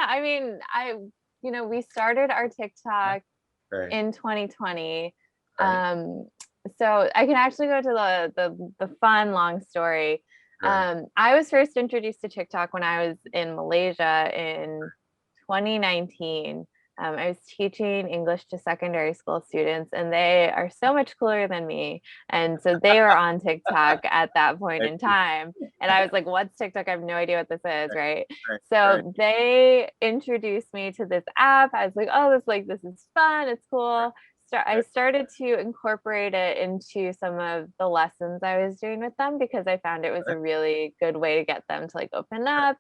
I mean, we started our TikTok Right. in 2020. Right. So I can actually go to the fun long story. Right. I was first introduced to TikTok when I was in Malaysia in 2019. I was teaching English to secondary school students, and they are so much cooler than me. And so they were on TikTok at that point Right. in time. And I was like, what's TikTok? I have no idea what this is, right? Right. Right. So they introduced me to this app. I was like, oh, this is fun. It's cool. I Right. started to incorporate it into some of the lessons I was doing with them because I found it was a really good way to get them to like open up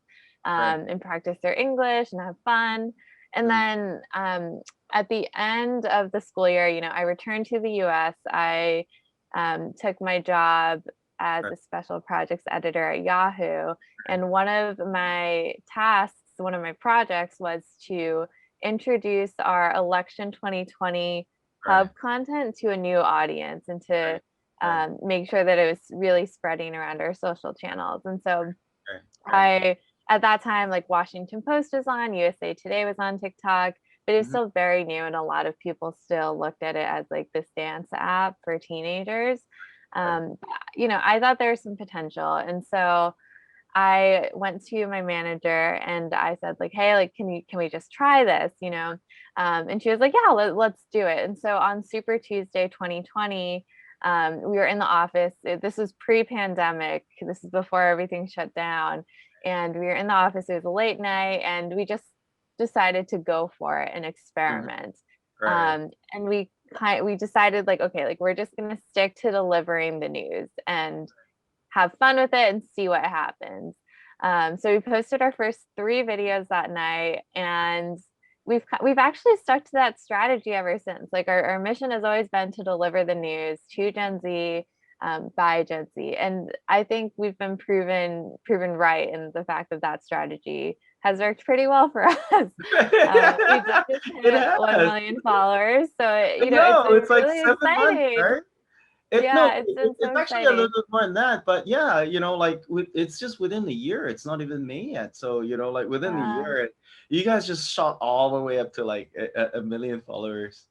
Right. and practice their English and have fun. And Mm. then at the end of the school year, I returned to the US. I took my job as Right. a special projects editor at Yahoo. And one of my tasks, one of my projects was to introduce our election 2020 Right. hub content to a new audience and to Right. Right. make sure that it was really spreading around our social channels. And so Right. Right. I, at that time, like Washington Post was on, USA Today was on TikTok, but it's Mhm. still very new. And a lot of people still looked at it as like this dance app for teenagers. Right. Um, I thought there was some potential. And so I went to my manager and I said like, hey, like, can we just try this, and she was like, yeah, let's do it. And so on Super Tuesday 2020, we were in the office. This was pre-pandemic. This is before everything shut down. And we were in the office. It was a late night and we just decided to go for it and Mhm. experiment. Right. And we decided like, okay, like we're just going to stick to delivering the news and have fun with it and see what happens. So we posted our first 3 videos that night, and we've actually stuck to that strategy ever since. Like our mission has always been to deliver the news to Gen Z by Gen Z, and I think we've been proven right in the fact that that strategy has worked pretty well for us. We did just It hit 1 has. million followers, so I it's know. been It's like really 7 months, exciting. right? It no, Yeah, it's been so it's actually a little exciting. bit more than that, but yeah, like it's just within the year. It's not even May yet, so like within the Yeah. year, you guys just shot all the way up to like a million followers.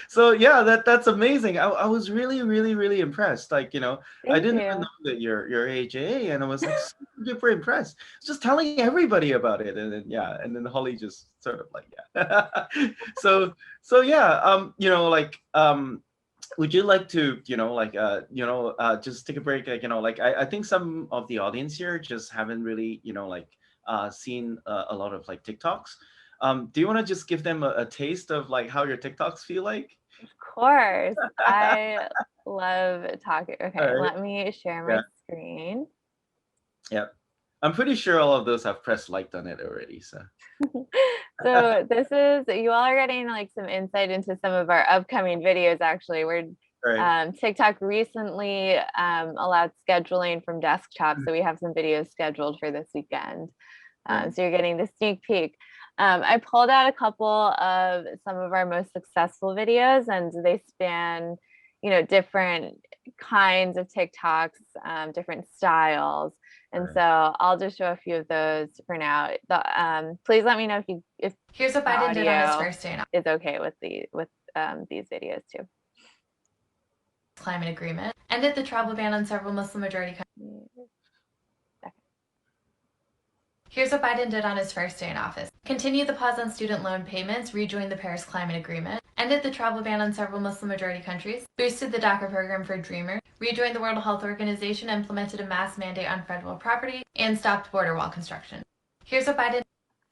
So yeah, that's amazing. I was really, really, really impressed. Like I Thank didn't even you. know that you're AJA, and I was like super duper impressed. Just telling everybody about it, and then yeah, and then Holly just sort of like yeah. So yeah, would you like to just take a break, like like I think some of the audience here just haven't really seen a lot of like TikToks. Do you want to just give them a taste of like how your TikToks feel like? Of course. I love talking. All Okay, right. let me share Yeah. my screen. Yeah. I'm pretty sure all of those have pressed like on it already, so. So this is you all are getting like some insight into some of our upcoming videos actually. We're Right. TikTok recently allowed scheduling from desktop, so we have some videos scheduled for this weekend. Right. So you're getting the sneak peek. I pulled out a couple of some of our most successful videos, and they span, different kinds of TikToks, different styles. And Right. so I'll just show a few of those for now. Please let me know if Here's what the Biden did on his audio first day in is okay with these videos too. climate agreement, ended the travel ban on several Muslim majority countries. Here's what Biden did on his first day in office. Continue the pause on student loan payments, rejoin the Paris Climate Agreement, ended the travel ban on several Muslim majority countries, boosted the DACA program for Dreamers, rejoined the World Health Organization, implemented a mass mandate on federal property, and stopped border wall construction. Here's what Biden.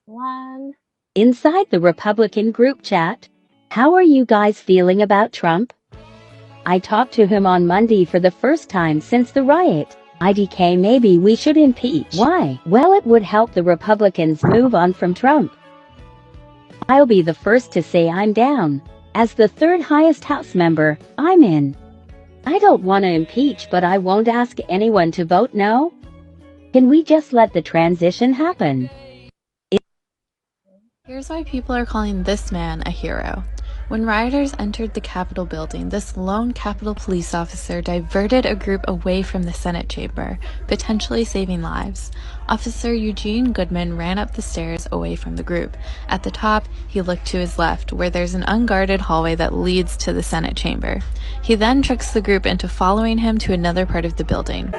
One. Inside the Republican group chat, how are you guys feeling about Trump? I talked to him on Monday for the first time since the riot. IDK, maybe we should impeach. Why? Well, it would help the Republicans move on from Trump. I'll be the first to say I'm down. As the third highest House member, I'm in. I don't want to impeach, but I won't ask anyone to vote no. Can we just let the transition happen? Here's why people are calling this man a hero. When rioters entered the Capitol building, this lone Capitol police officer diverted a group away from the Senate chamber, potentially saving lives. Officer Eugene Goodman ran up the stairs away from the group. At the top, he looked to his left, where there's an unguarded hallway that leads to the Senate chamber. He then tricks the group into following him to another part of the building.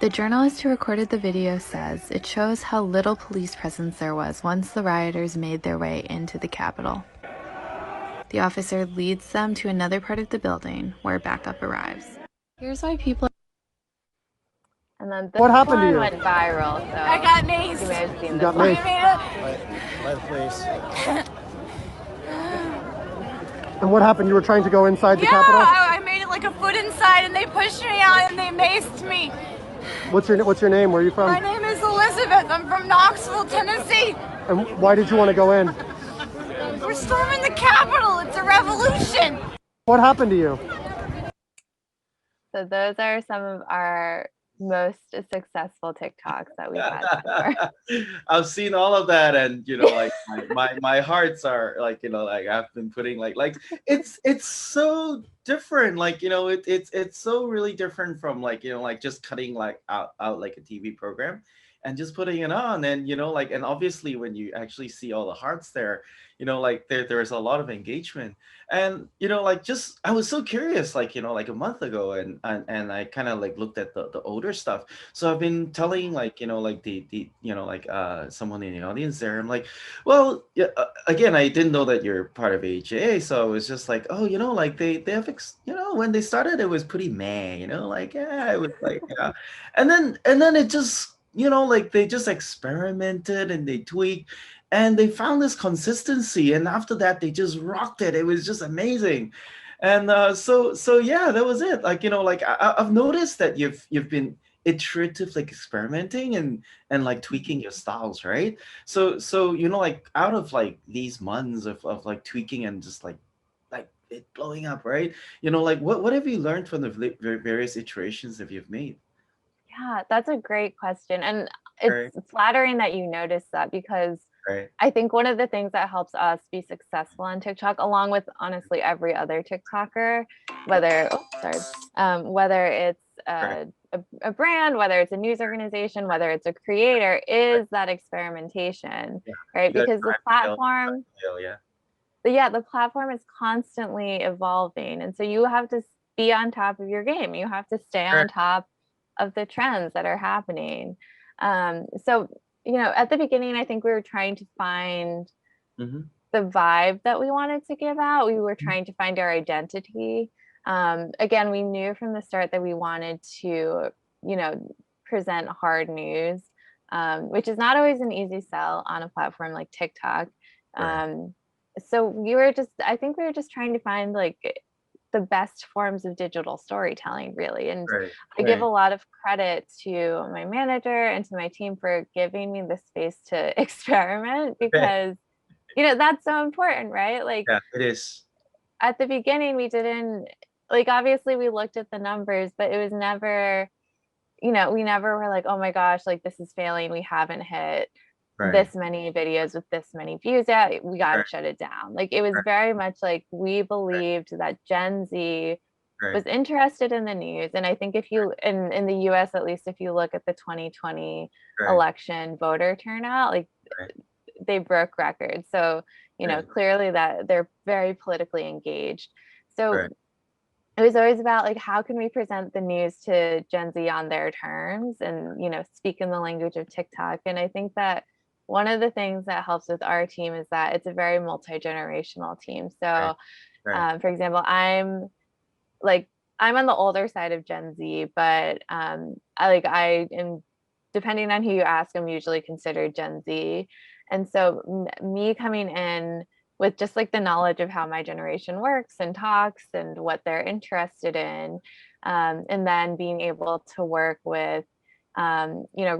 The journalist who recorded the video says it shows how little police presence there was once the rioters made their way into the Capitol. The officer leads them to another part of the building where backup arrives. Here's why people... And then this What happened to one you? went viral, so I got maced. you may have seen You this got one. maced. And what happened? You were trying to go inside the Capitol? I made it like a foot inside and they pushed me out and they maced me. What's your name? Where are you from? My name is Elizabeth. I'm from Knoxville, Tennessee. And why did you want to go in? We're storming the Capitol. It's a revolution. What happened to you? So those are some of our most successful TikToks that we've had so far. I've seen all of that, and like my hearts are like, like I've been putting like it's so different, like it's so really different from like like just cutting like out like a TV program and just putting it on, and like, and obviously when you actually see all the hearts there, like there's a lot of engagement, and like just I was so curious, like like a month ago, and I kind of like looked at the older stuff. So I've been telling like like the like someone in the audience there, I'm like, well, yeah, again, I didn't know that you're part of AAJA, so I was just like, oh, like they have when they started it was pretty meh, like yeah, it was like yeah, and then it just like they just experimented and they tweaked and they found this consistency, and after that they just rocked it. It was just amazing. And so yeah, that was it. Like like I've noticed that you've been iterative, like experimenting and like tweaking your styles, right? So like out of like these months of like tweaking and just like it blowing up, right? Like what have you learned from the various iterations that you've made? Yeah, that's a great question. And it's flattering that you noticed that, because I think one of the things that helps us be successful on TikTok, along with honestly every other TikToker, whether whether it's a brand, whether it's a news organization, whether it's a creator, is that experimentation, right? Because the platform, the platform is constantly evolving, and so you have to be on top of your game. You have to stay on top of the trends that are happening. So at the beginning, I think we were trying to find the vibe that we wanted to give out. We were trying to find our identity. Again, we knew from the start that we wanted to, present hard news, which is not always an easy sell on a platform like TikTok. So I think we were just trying to find like the best forms of digital storytelling, really. And I give a lot of credit to my manager and to my team for giving me the space to experiment, because that's so important, right? Like, yeah, it is. At the beginning, we didn't, like, obviously we looked at the numbers, but it was never, we never were like, oh my gosh, like this is failing, we haven't hit this many videos with this many views yet, we got to shut it down. Like, it was very much like we believed that Gen Z was interested in the news. And I think if you in the US, at least, if you look at the 2020 election voter turnout, like they broke records. So clearly that they're very politically engaged. So it was always about like, how can we present the news to Gen Z on their terms and speak in the language of TikTok. And I think that one of the things that helps with our team is that it's a very multi-generational team. So for example, I'm on the older side of Gen Z, but I am, depending on who you ask, I'm usually considered Gen Z. And so me coming in with just like the knowledge of how my generation works and talks and what they're interested in, and then being able to work with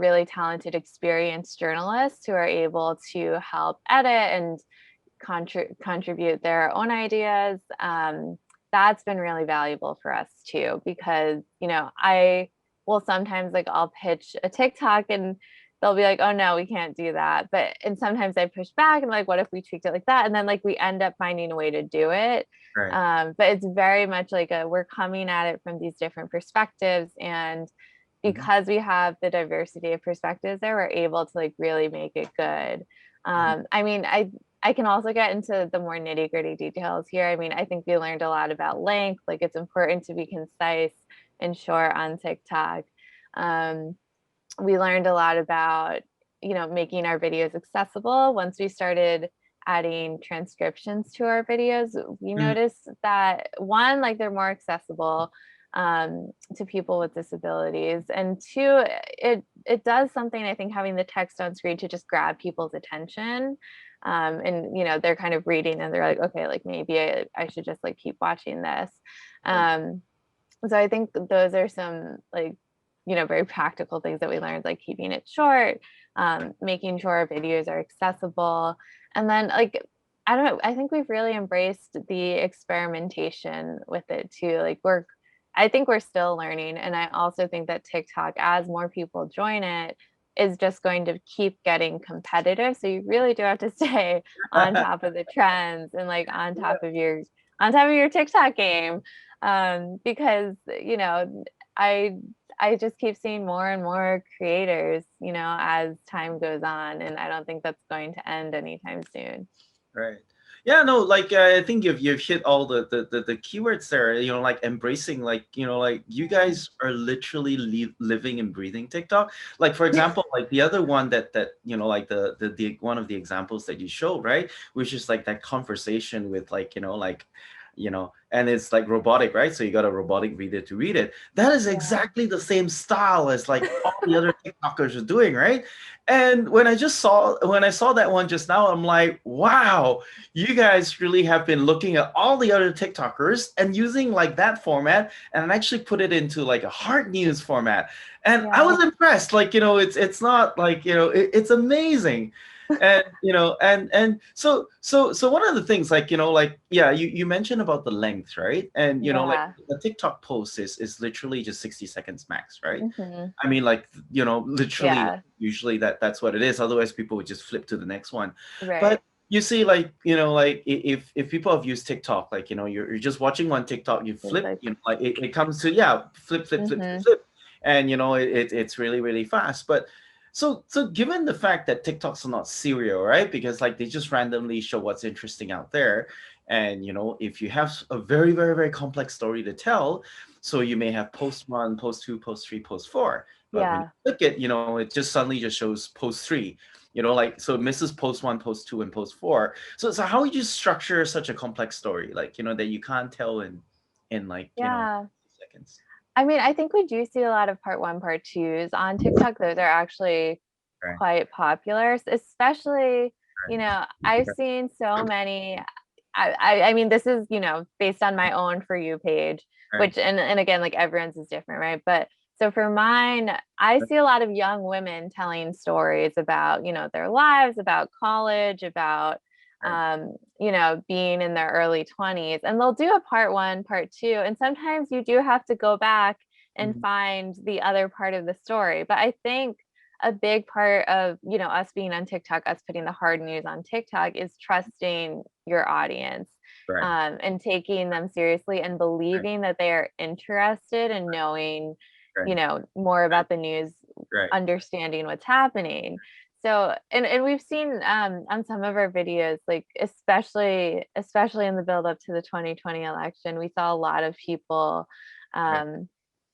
really talented, experienced journalists who are able to help edit and contribute their own ideas. That's been really valuable for us too, because I will sometimes, like, I'll pitch a TikTok and they'll be like, oh no, we can't do that. And sometimes I push back and like, what if we tweaked it like that? And then like we end up finding a way to do it. Right. But it's very much like we're coming at it from these different perspectives. And because we have the diversity of perspectives there, we're able to like really make it good. I mean, I can also get into the more nitty gritty details here. I mean, I think we learned a lot about length. Like it's important to be concise and short on TikTok. We learned a lot about, making our videos accessible. Once we started adding transcriptions to our videos, we noticed that one, like they're more accessible to people with disabilities, and two, it does something, I think, having the text on screen to just grab people's attention. And they're kind of reading and they're like, okay, like maybe I should just like keep watching this. So I think those are some like very practical things that we learned, like keeping it short, making sure our videos are accessible. And then like, I don't know, I think we've really embraced the experimentation with it too. Like I think we're still learning. And I also think that TikTok, as more people join it, is just going to keep getting competitive. So you really do have to stay on top of the trends and like on top of your TikTok game. Because I just keep seeing more and more creators, as time goes on, and I don't think that's going to end anytime soon. Right. Yeah, no, like I think you've hit all the keywords there, like embracing, like, like you guys are literally living and breathing TikTok. Like, for example, like the other one that like the one of the examples that you showed, right? Which is like that conversation with like, and it's like robotic, right? So you got a robotic reader to read it. That is exactly the same style as like all the other TikTokers are doing, right? And when I saw that one just now, I'm like, wow, you guys really have been looking at all the other TikTokers and using like that format and actually put it into like a hard news format. And I was impressed. Like, it's not like, it's amazing. And so one of the things, like, like, yeah, you mentioned about the length, right? And like the TikTok post is literally just 60 seconds max, right? I mean, like, literally usually that's what it is, otherwise people would just flip to the next one. But you see, like, like if people have used TikTok, like, you're just watching one TikTok, you flip, like it comes to flip, flip, and it's really, really fast. But so given the fact that TikToks are not serial, right? Because like they just randomly show what's interesting out there. And if you have a very, very, very complex story to tell, so you may have post 1, post 2, post 3, post 4. But when you click it, it just suddenly just shows post 3. Like, so it misses post 1, post 2, and post 4. So how would you structure such a complex story, like, that you can't tell in like, seconds? I mean, I think we do see a lot of part 1, part 2s on TikTok. Those are actually quite popular, especially, I've seen so many. I mean, this is, based on my own For You page, which, and again, like everyone's is different, right? But so for mine, I see a lot of young women telling stories about, their lives, about college, about, being in their early 20s, and they'll do a part 1, part 2. And sometimes you do have to go back and find the other part of the story. But I think a big part of, us being on TikTok, us putting the hard news on TikTok, is trusting your audience, and taking them seriously and believing that they are interested in knowing, more about the news, understanding what's happening. So, and we've seen on some of our videos, like especially in the build up to the 2020 election, we saw a lot of people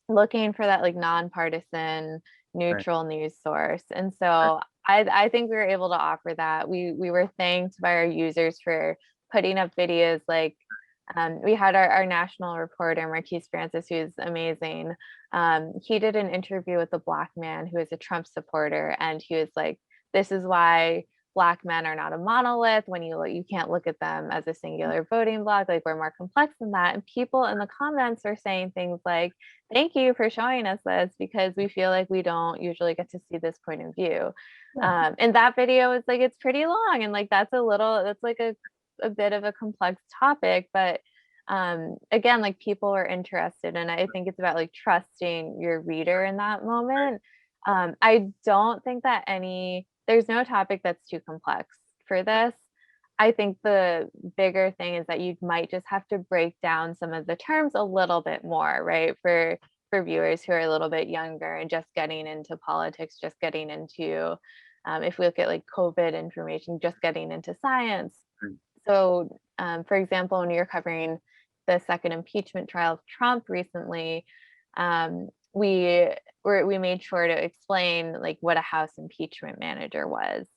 looking for that like nonpartisan, neutral news source. And so I think we were able to offer that. We were thanked by our users for putting up videos like, we had our national reporter, Marquise Francis, who's amazing. He did an interview with a Black man who is a Trump supporter, and he was like, this is why Black men are not a monolith. When you can't look at them as a singular voting bloc, like we're more complex than that. And people in the comments were saying things like, thank you for showing us this, because we feel like we don't usually get to see this point of view. And that video is like, it's pretty long, and like that's like a bit of a complex topic, but again, like people were interested, and I think it's about like trusting your reader in that moment. I don't think that there's no topic that's too complex for this. I think the bigger thing is that you might just have to break down some of the terms a little bit more, right? For viewers who are a little bit younger and just getting into politics, just getting into, if we look at like COVID information, just getting into science. Mm. So, for example, when you're covering the second impeachment trial of Trump recently, we made sure to explain like what a House impeachment manager was.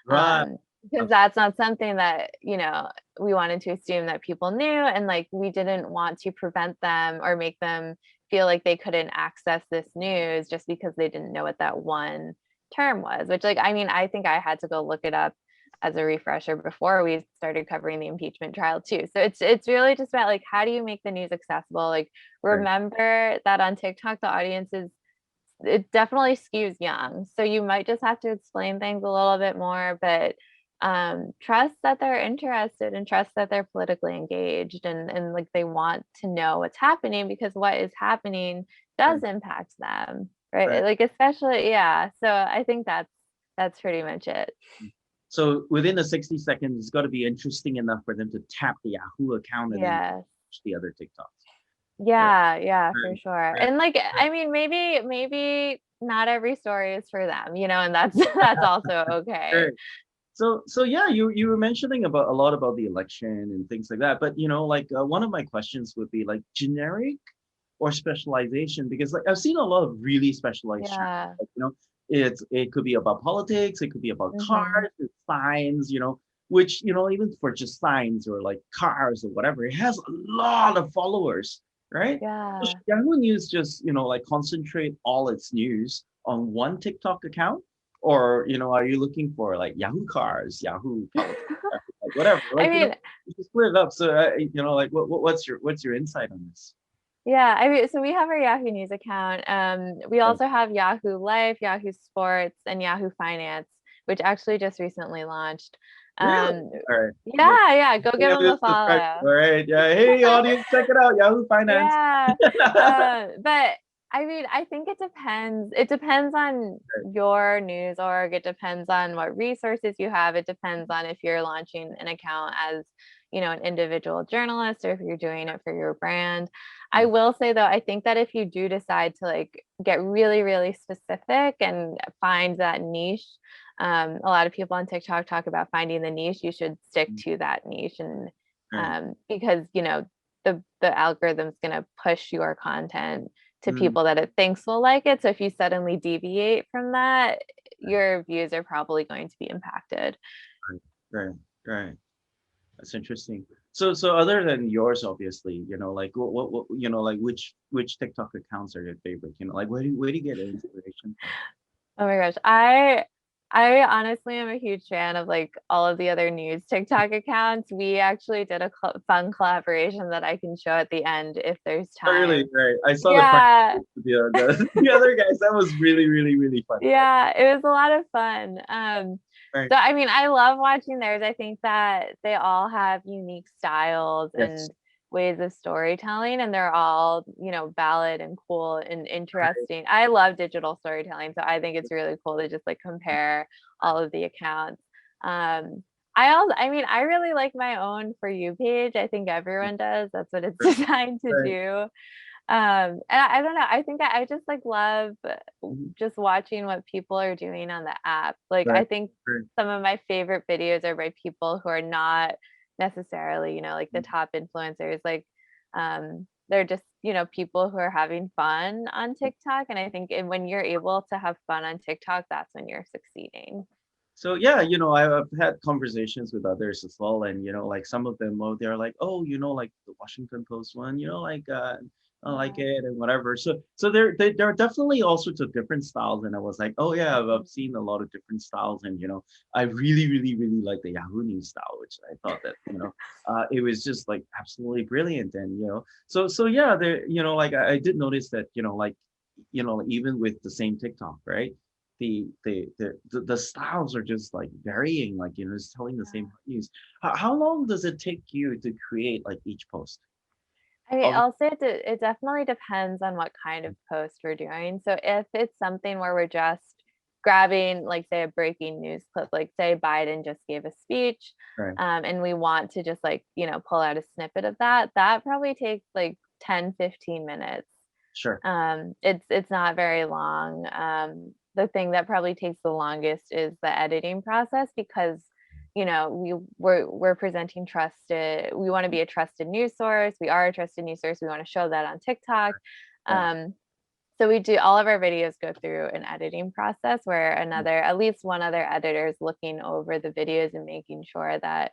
Right. Because that's not something that, we wanted to assume that people knew, and like we didn't want to prevent them or make them feel like they couldn't access this news just because they didn't know what that one term was, which like, I mean, I think I had to go look it up as a refresher before we started covering the impeachment trial too. So it's really just about like, how do you make the news accessible? Like, remember that on TikTok the audience it definitely skews young, so you might just have to explain things a little bit more, but trust that they're interested and trust that they're politically engaged, and like they want to know what's happening, because what is happening does impact them, right? Like, especially, yeah. So I think that's pretty much it. So within the 60 seconds, it's got to be interesting enough for them to tap the Yahoo account and then Yes. watch the other TikToks. Yeah, for sure. Right. And like, I mean, maybe not every story is for them, and that's also okay. Right. So yeah, you were mentioning about a lot about the election and things like that, but like one of my questions would be like generic or specialization, because like I've seen a lot of really specialized Yeah. channels, like, it could be about politics, it could be about Mhm. cars, it's science, which even for just science or like cars or whatever, it has a lot of followers, right? Yeah. So should Yahoo News just like concentrate all its news on one TikTok account? Or are you looking for like Yahoo cars, Yahoo politics, like whatever? Like, I mean, just split it up. So like what's your insight on this? yeah, I mean, so we have our Yahoo News account. We also have Yahoo Life, Yahoo Sports, and Yahoo Finance, which actually just recently launched. Really? All right. Yeah, go give them a follow. All right. Yeah. Hey, audience, check it out. Yahoo Finance. Yeah. But I mean, I think it depends. It depends on your news org. It depends on what resources you have. It depends on if you're launching an account as, an individual journalist, or if you're doing it for your brand. I will say though, I think that if you do decide to like get really, really specific and find that niche, a lot of people on TikTok talk about finding the niche. You should stick to that niche, and because the algorithm's going to push your content to people that it thinks will like it. So if you suddenly deviate from that, your views are probably going to be impacted. Right. That's interesting. So other than yours, obviously, like what like which TikTok accounts are your favorite? Like where do you get inspiration from? Oh my gosh. I honestly am a huge fan of like all of the other news TikTok accounts. We actually did a fun collaboration that I can show at the end if there's time. Oh, really? Right. I saw the other guys. That was really, really, really fun. Yeah, it was a lot of fun. So I mean, I love watching theirs. I think that they all have unique styles and ways of storytelling, and they're all, valid and cool and interesting. I love digital storytelling, so I think it's really cool to just like compare all of the accounts. I really like my own For You page. I think everyone does. That's what it's designed to do. And I don't know, I think I just like love just watching what people are doing on the app. Like, I think some of my favorite videos are by people who are not necessarily, like the top influencers. Like, they're just, people who are having fun on TikTok. And I think when you're able to have fun on TikTok, that's when you're succeeding. So yeah, I've had conversations with others as well, and like some of them, they're like, oh, like the Washington Post one, like I like it and whatever. So there are definitely all sorts of different styles, and I was like, oh yeah, I've seen a lot of different styles, and I really, really, really like the Yahoo News style, which I thought that it was just like absolutely brilliant, and so yeah, there like I did notice that like even with the same TikTok, right? The styles are just like varying, like it's telling the same news. How long does it take you to create like each post? I mean, I'll say it definitely depends on what kind of post we're doing. So if it's something where we're just grabbing, like, say, a breaking news clip, like, say, Biden just gave a speech, Right. and we want to just, like, pull out a snippet of that, that probably takes like 10-15 minutes. Sure. It's not very long. The thing that probably takes the longest is the editing process, because we're presenting trusted. We want to be a trusted news source. We are a trusted news source. We want to show that on TikTok. Right. So we do, all of our videos go through an editing process where at least one other editor is looking over the videos and making sure that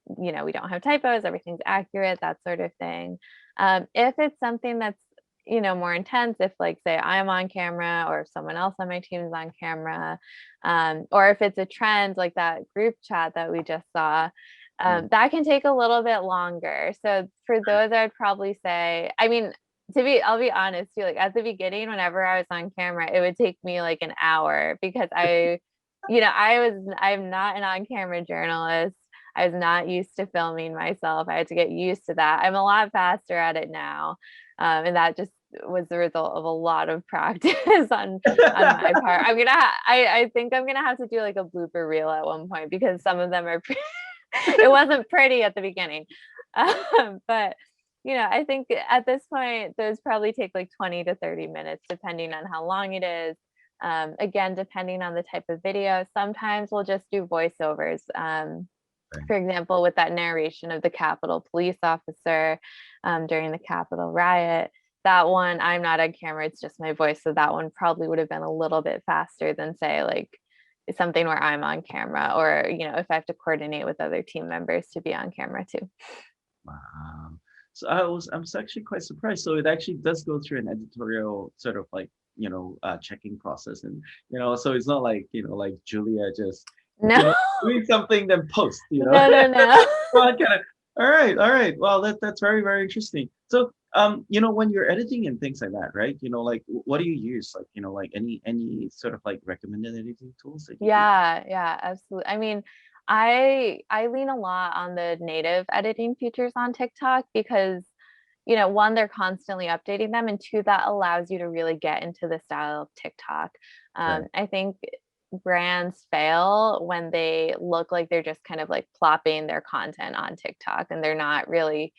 we don't have typos, everything's accurate, that sort of thing. If it's something that's more intense, if, like, say, I'm on camera or if someone else on my team is on camera, or if it's a trend like that group chat that we just saw, that can take a little bit longer. So for those, I'd probably say, I mean, I'll be honest too, like, at the beginning, whenever I was on camera, it would take me like an hour, because I'm not an on-camera journalist. I was not used to filming myself. I had to get used to that. I'm a lot faster at it now. And that just was the result of a lot of practice on my part. I think I'm gonna have to do like a blooper reel at one point, because some of them are it wasn't pretty at the beginning. But I think at this point, those probably take like 20 to 30 minutes, depending on how long it is. Again, depending on the type of video, sometimes we'll just do voiceovers. For example, with that narration of the Capitol police officer during the Capitol riot, that one, I'm not on camera, it's just my voice. So that one probably would have been a little bit faster than, say, like something where I'm on camera, or, if I have to coordinate with other team members to be on camera too. Wow. So I'm actually quite surprised. So it actually does go through an editorial sort of like, checking process. And, so it's not like, like Julia just, No. Doing something then post, No. Well, all right. Well, that's very, very interesting. So, when you're editing and things like that, right? Like, what do you use? Like, like any sort of like recommended editing tools that you use? Yeah, absolutely. I mean, I lean a lot on the native editing features on TikTok, because one, they're constantly updating them, and two, that allows you to really get into the style of TikTok. Right. I think brands fail when they look like they're just kind of like plopping their content on TikTok and they're not really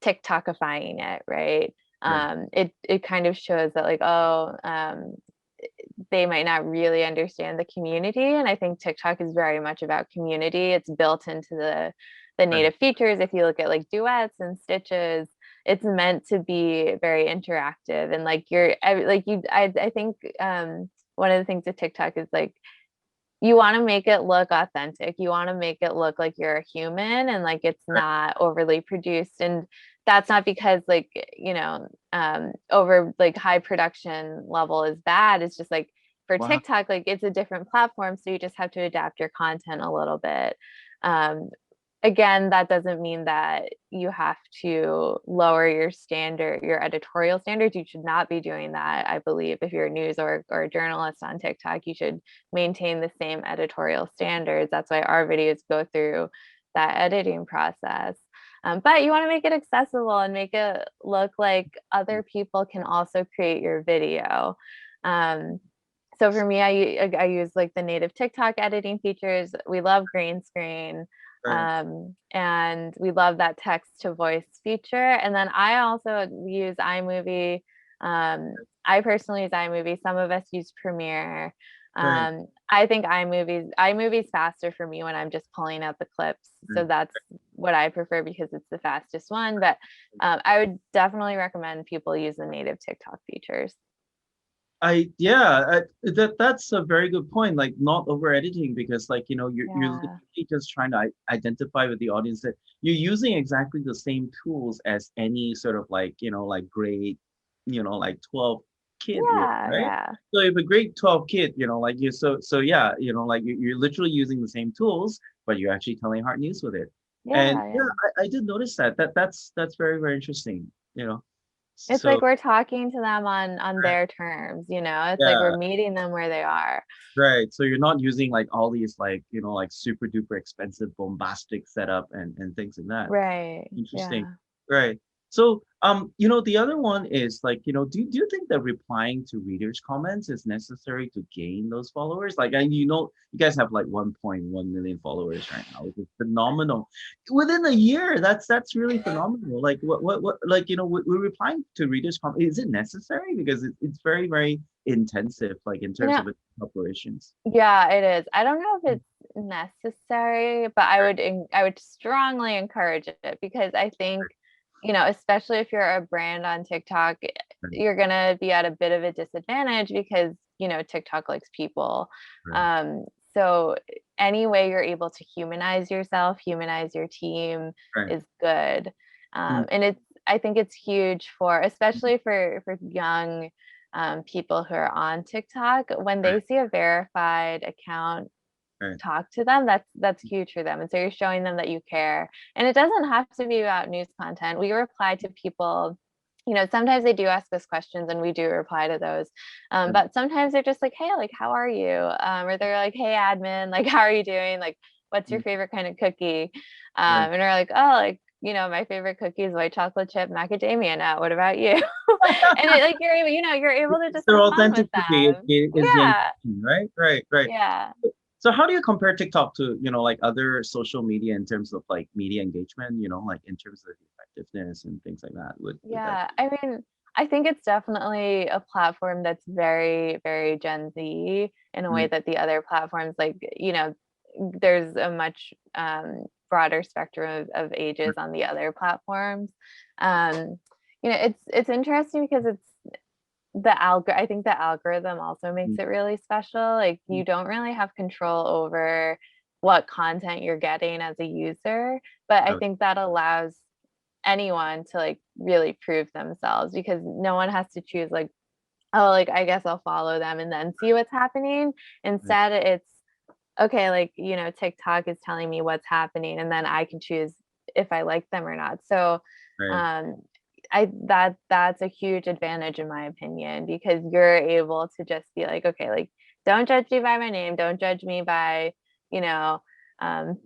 TikTokifying it, right? Right. It kind of shows that, like, they might not really understand the community. And I think TikTok is very much about community. It's built into the native features. If you look at like duets and stitches, it's meant to be very interactive, and like I think one of the things with TikTok is, like, you want to make it look authentic. You want to make it look like you're a human, and like it's not overly produced. And that's not because, like, over like high production level is bad. It's just like for TikTok, like, it's a different platform. So you just have to adapt your content a little bit. Again, that doesn't mean that you have to lower your editorial standards. You should not be doing that. I believe if you're a news or a journalist on TikTok, you should maintain the same editorial standards. That's why our videos go through that editing process. But you want to make it accessible and make it look like other people can also create your video. So for me, I use like the native TikTok editing features. We love green screen. And we love that text to voice feature. And then I also use iMovie. I personally use iMovie. Some of us use Premiere. I think iMovie's faster for me when I'm just pulling out the clips. So that's what I prefer, because it's the fastest one. But I would definitely recommend people use the native TikTok features. That's a very good point. Like, not over editing, because like, you're literally just trying to identify with the audience that you're using exactly the same tools as any sort of like, like grade, like 12 kid, right? So if a grade 12 kid, like you, like you're literally using the same tools, but you're actually telling hard news with it. I did notice that's very, very interesting. It's like we're talking to them on their terms, it's like we're meeting them where they are. Right. So you're not using like all these like, like super duper expensive bombastic setup and things like that. Right. Interesting. Yeah. Right. So, the other one is like, do you think that replying to readers' comments is necessary to gain those followers? Like, and you guys have like 1.1 million followers right now, which is phenomenal. Within a year, that's really phenomenal. Like, like, we're replying to readers' comments. Is it necessary? Because it's very, very intensive, like in You terms know, of its operations. yeah, it is. I don't know if it's necessary, but I would strongly encourage it because I think, especially if you're a brand on TikTok, Right, you're gonna be at a bit of a disadvantage because, TikTok likes people. right, Um, so any way you're able to humanize yourself, humanize your team right. is good. Mm, And I think it's huge for, especially for young people who are on TikTok, when right, they see a verified account right. talk to them, that's huge for them. And so you're showing them that you care. And it doesn't have to be about news content. We reply to people, sometimes they do ask us questions and we do reply to those. Right. But sometimes they're just like, hey, like, how are you? Or they're like, hey, admin, like, how are you doing? Like, what's your Mm, favorite kind of cookie? right. And they're like, oh, like, my favorite cookie is white chocolate chip macadamia nut. What about you? And like you're able to just Their have fun with authenticity them. is the Yeah. intention, right? Right, right. Yeah. So how do you compare TikTok to, like other social media in terms of like media engagement, like in terms of effectiveness and things like that? Would that Yeah, I mean, I think it's definitely a platform that's very, very Gen Z in a way mm, that the other platforms, like, there's a much broader spectrum of ages on the other platforms. Um, it's interesting because I think the algorithm also makes mm, it really special. Like mm, you don't really have control over what content you're getting as a user, but I oh, think that allows anyone to like really prove themselves because no one has to choose like, oh, like I guess I'll follow them and then see what's happening. right, Instead it's okay, like, TikTok is telling me what's happening and then I can choose if I like them or not. So right, um that's a huge advantage in my opinion because you're able to just be like, okay, like don't judge me by my name, don't judge me by, you know, um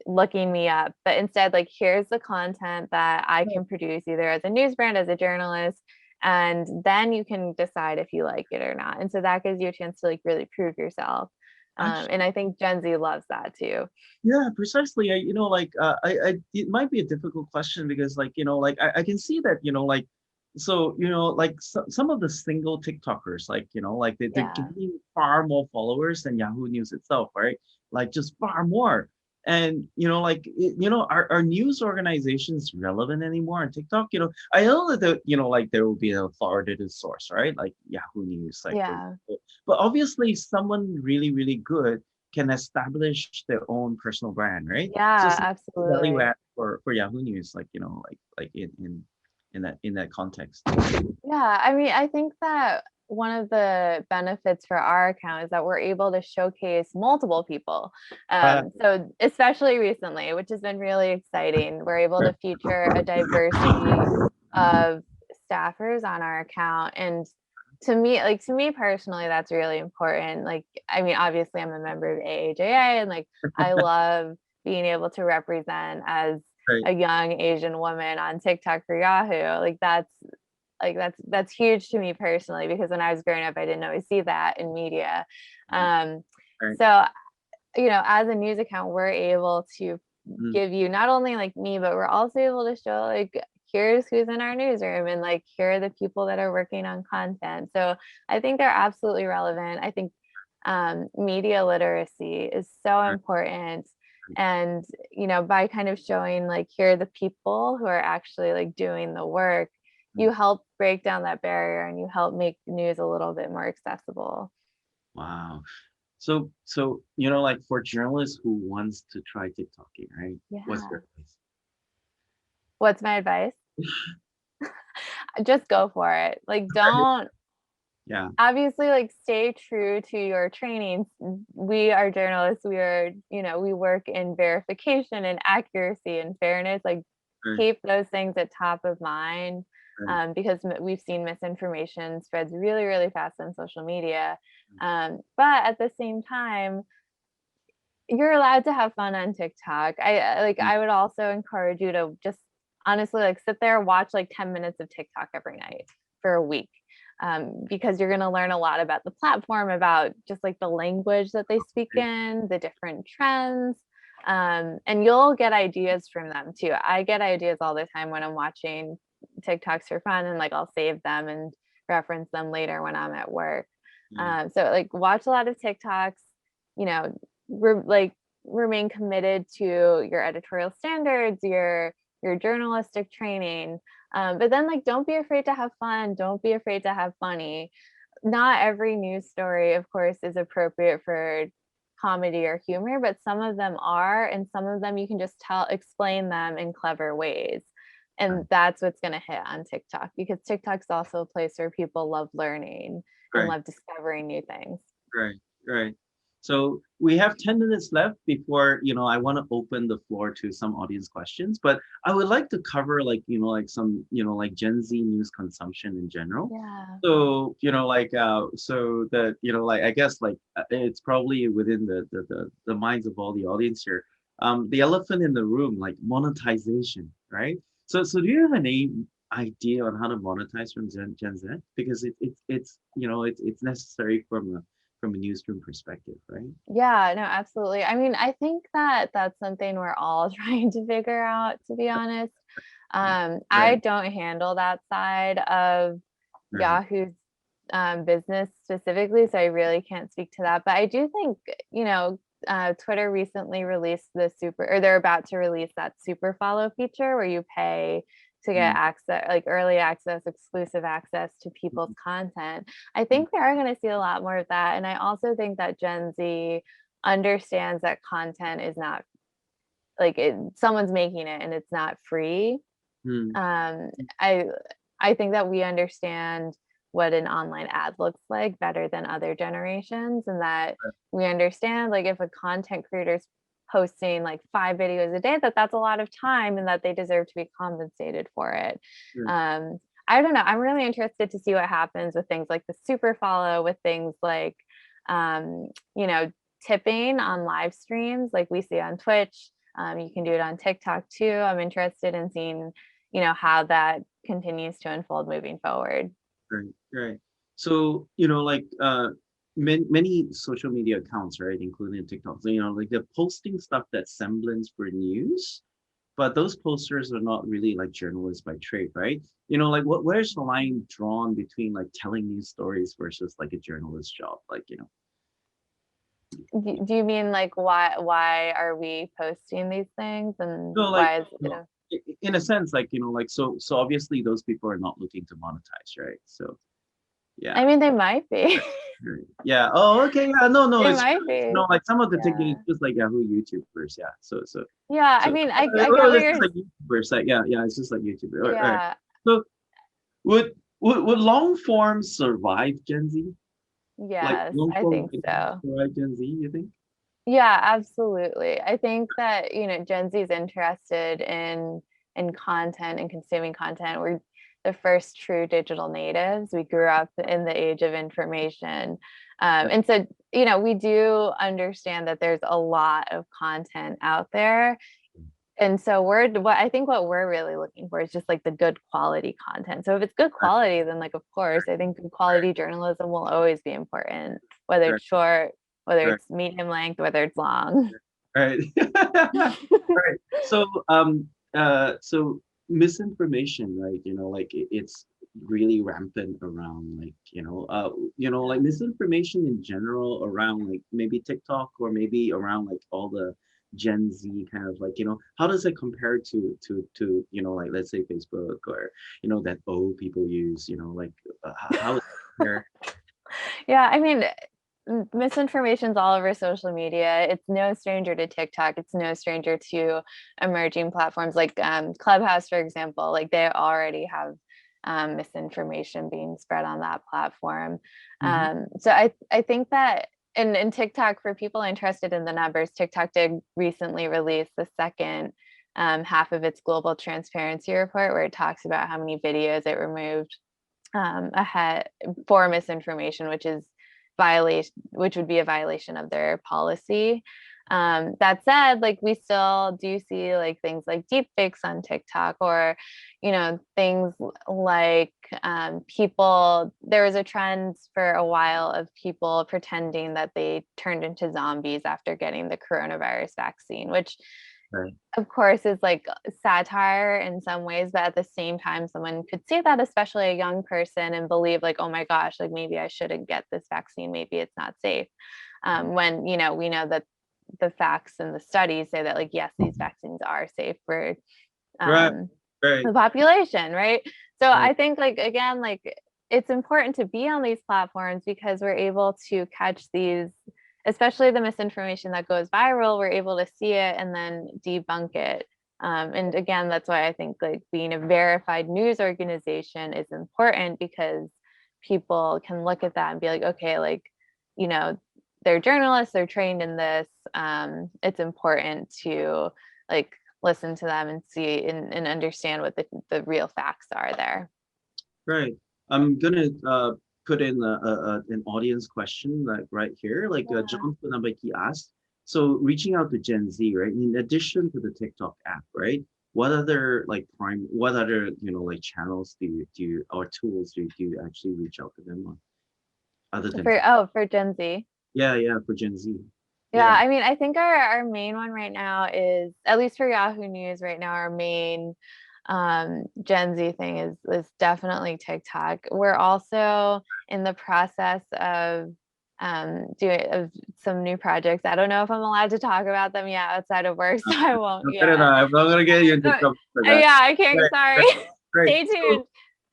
looking me up, but instead like here's the content that I right. can produce either as a news brand, as a journalist, and then you can decide if you like it or not. And so that gives you a chance to like really prove yourself. And Actually, I think Gen Z loves that too. yeah, precisely. It might be a difficult question because, like, like I can see that, like, so, like some of the single TikTokers, like, like they're Yeah. getting far more followers than Yahoo News itself, right? Like, just far more. And, like, are news organizations relevant anymore on TikTok? I know that, like there will be an authoritative source, right? Like Yahoo News, like, for Yeah. example. But obviously, someone really, really good can establish their own personal brand, right? So Yeah, it's a value absolutely. add for Yahoo News, like like in that context. Yeah, I mean, I think that one of the benefits for our account is that we're able to showcase multiple people. Uh, So especially recently, which has been really exciting, we're able to feature a diversity of staffers on our account. And to me personally, that's really important. Like, I mean, obviously I'm a member of AAJA and like I love being able to represent as right, a young Asian woman on TikTok for Yahoo. That's huge to me personally because when I was growing up I didn't always see that in media. right, um right. so as a news account we're able to Mm, give you not only like me but we're also able to show like here's who's in our newsroom and like here are the people that are working on content. So I think they're absolutely relevant. I think media literacy is so right, important. right. And by kind of showing like here are the people who are actually like doing the work, Mm. you help break down that barrier and you help make news a little bit more accessible. Wow. So like for journalists who wants to try TikToking, right? What's Yeah. your advice? What's my advice? Just go for it. Like don't Yeah, obviously like stay true to your trainings. We are journalists, we are we work in verification and accuracy and fairness. Like right, keep those things at top of mind, right. because we've seen misinformation spreads really really fast on social media. But at the same time you're allowed to have fun on TikTok. I Mm, I would also encourage you to just honestly, like sit there, watch like 10 minutes of TikTok every night for a week. Because you're going to learn a lot about the platform, about just like the language that they speak in, the different trends. And you'll get ideas from them too. I get ideas all the time when I'm watching TikToks for fun, and like I'll save them and reference them later when I'm at work. So like watch a lot of TikToks, you know, remain committed to your editorial standards, your journalistic training. But then like don't be afraid to have fun, don't be afraid to have funny. Not every news story, of course, is appropriate for comedy or humor, but some of them are, and some of them you can just explain them in clever ways. And that's what's going to hit on TikTok, because TikTok's also a place where people love learning and love discovering new things. Right. So we have 10 minutes left before, I want to open the floor to some audience questions, but I would like to cover some, Gen Z news consumption in general. Yeah. So, so that, I guess it's probably within the minds of all the audience here. The elephant in the room, like monetization, right? So do you have any idea on how to monetize from Gen Z? Because it's necessary from a newsroom perspective, right? Yeah, no, absolutely. I mean, I think that that's something we're all trying to figure out, to be honest. I don't handle that side of Yahoo's business specifically, so I really can't speak to that. But I do think, Twitter recently released they're about to release that super follow feature where you pay to get access, like early access, exclusive access to people's content. I think we are going to see a lot more of that. And I also think that Gen Z understands that content is not someone's making it and it's not free. I think that we understand what an online ad looks like better than other generations, and that we understand like if a content creator's posting like 5 videos a day, that's a lot of time and that they deserve to be compensated for it. I don't know, I'm really interested to see what happens with things like the super follow, with things like tipping on live streams like we see on Twitch. You can do it on TikTok too. I'm interested in seeing how that continues to unfold moving forward. Right. So, many social media accounts, right, including TikTok, they're posting stuff that's semblance for news, but those posters are not really like journalists by trade, right? Where's the line drawn between like telling news stories versus like a journalist job? Do you mean like why are we posting these things, and like, why is in a sense, so obviously those people are not looking to monetize, right? So yeah. I mean, they might be. Yeah. Oh, okay. Yeah. No. They It's might be. like some of the thinking is just like Yahoo YouTubers. Yeah. So. Yeah. So, I mean, I get what it's you're. just like YouTubers. Like yeah. It's just like YouTubers. Yeah. Right. So would long form survive Gen Z? Yes, Long I form think so. survive Gen Z? You think? Yeah, absolutely. I think that, Gen Z is interested in content and consuming content. We're the first true digital natives. We grew up in the age of information. And so, we do understand that there's a lot of content out there. And so I think what we're really looking for is just like the good quality content. So if it's good quality, then like, of course, I think good quality journalism will always be important, whether it's short, whether it's medium length, whether it's long. Right. Right. So so misinformation, right? It's really rampant around like misinformation in general around like maybe TikTok or maybe around like all the Gen Z kind of how does it compare to like let's say Facebook or that old people use how does it compare? Yeah, I mean, misinformation's all over social media. It's no stranger to TikTok. It's no stranger to emerging platforms like Clubhouse, for example. Like they already have misinformation being spread on that platform. So I think that in TikTok, for people interested in the numbers, TikTok did recently release the second half of its global transparency report, where it talks about how many videos it removed ahead for misinformation, which would be a violation of their policy. That said, like we still do see like things like deep fakes on TikTok, or things like people. There was a trend for a while of people pretending that they turned into zombies after getting the coronavirus vaccine, which Right. of course is like satire in some ways, but at the same time someone could see that, especially a young person, and believe like, oh my gosh, like maybe I shouldn't get this vaccine, maybe it's not safe, when we know that the facts and the studies say that like yes, these vaccines are safe for Right. um, Right. the population, right? So Right. I think like again, like it's important to be on these platforms because we're able to catch these, especially the misinformation that goes viral. We're able to see it and then debunk it. And again, that's why I think like being a verified news organization is important, because people can look at that and be like, okay, like, you know, they're journalists, they're trained in this. It's important to like listen to them and see and understand what the real facts are there. Right. I'm gonna put in an audience question like right here. Like Yeah. John Funabeki asked, so reaching out to Gen Z, right? In addition to the TikTok app, right? What other like channels do you or tools do you actually reach out to them on other than For Gen Z. yeah, for Gen Z. Yeah, Yeah. I mean, I think our main one right now is, at least for Yahoo News right now, our main Gen Z thing is definitely TikTok. We're also in the process of doing of some new projects. I don't know if I'm allowed to talk about them yet outside of work, so I won't Fair yet. enough. I'm not gonna get you into So, trouble for that. yeah, I can't. Right, Sorry. right, right. Stay tuned.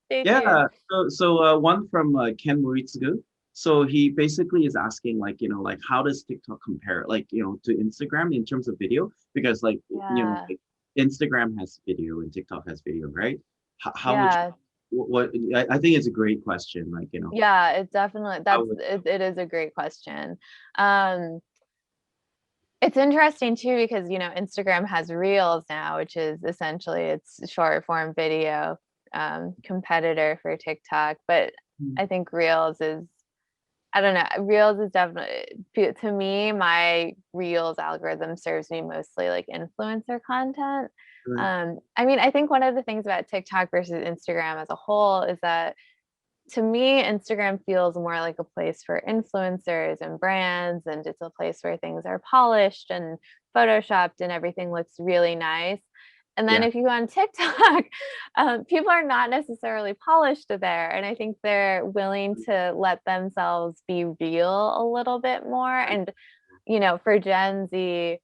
Stay tuned. Yeah, so one from Ken Moritsugu. So he basically is asking like how does TikTok compare to Instagram in terms of video? Because Yeah. like Instagram has video and TikTok has video, right? How much Yeah. what I think it's a great question. Yeah, it definitely how would, it is a great question. Um, it's interesting too because Instagram has Reels now, which is essentially its short form video competitor for TikTok. But I think Reels is, I don't know, Reels is definitely, to me, my Reels algorithm serves me mostly like influencer content. right, I mean, I think one of the things about TikTok versus Instagram as a whole is that, to me, Instagram feels more like a place for influencers and brands, and it's a place where things are polished and photoshopped and everything looks really nice. And then yeah, if you go on TikTok, people are not necessarily polished there. And I think they're willing to let themselves be real a little bit more. And, for Gen Z,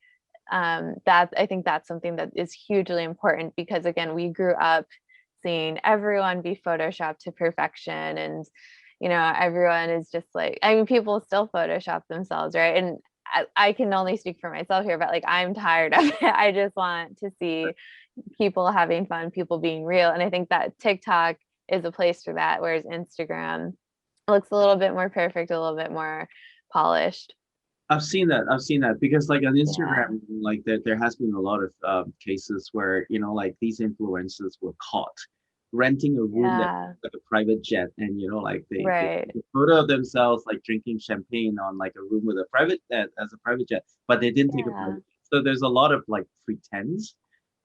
I think that's something that is hugely important because, again, we grew up seeing everyone be photoshopped to perfection, and everyone is just like, I mean, people still photoshop themselves, right? And I can only speak for myself here, but like I'm tired of it. I just want to see people having fun, people being real, and I think that TikTok is a place for that, whereas Instagram looks a little bit more perfect, a little bit more polished. I've seen that. I've seen that because like on Yeah. Instagram, like there has been a lot of cases where like these influencers were caught renting a room that Yeah. like a private jet, and like they Right. took a photo of themselves like drinking champagne on like a room with a private as a private jet, but they didn't take a Yeah. private jet. So there's a lot of like pretense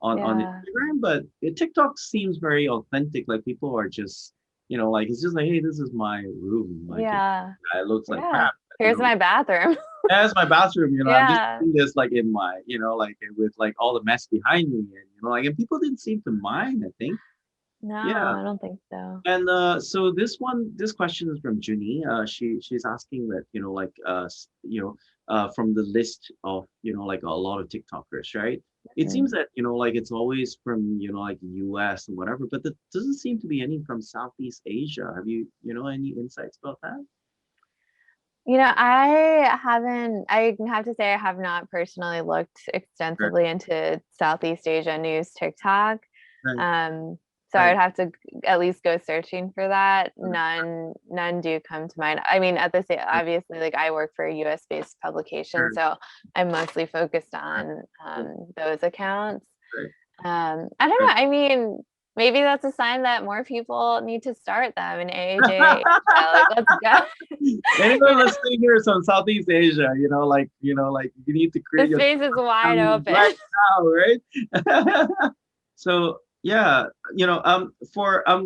on Yeah. Instagram, but TikTok seems very authentic. Like people are just like it's just like, hey, this is my room. Like Yeah. it looks like Yeah. crap. Here's my bathroom. That's my bathroom, I'm just Yeah. doing this like in my, like with like all the mess behind me, and and people didn't seem to mind, I think. No, Yeah. I don't think so. And so this question is from Junie. She's asking that, from the list of, like a lot of TikTokers, right? It seems that, like it's always from, like US and whatever, but there doesn't seem to be any from Southeast Asia. Have you, any insights about that? I have to say I have not personally looked Right, extensively into Southeast Asia news TikTok. right, Um, so right, I'd have to at least go searching for that. right, None do come to mind. I mean, at the same, right, obviously, like I work for a US based publication, right, so I'm mostly focused right, on right, those accounts. right, I don't know. right. I mean, maybe that's a sign that more people need to start them in AAJA. Like, let's go. Anyone listening here is from Southeast Asia, like you need to The create your space is wide open. right now, right? So yeah, I'm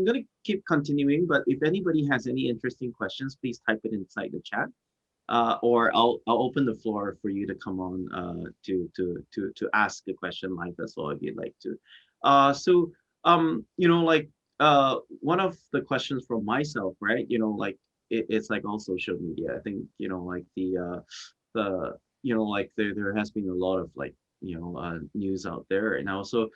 gonna keep continuing, but if anybody has any interesting questions, please type it inside the chat. Or I'll open the floor for you to come on to ask a question live as well if you'd like to. So like one of the questions from myself, right? Like it's like all social media. I think like the like there has been a lot of like news out there, and also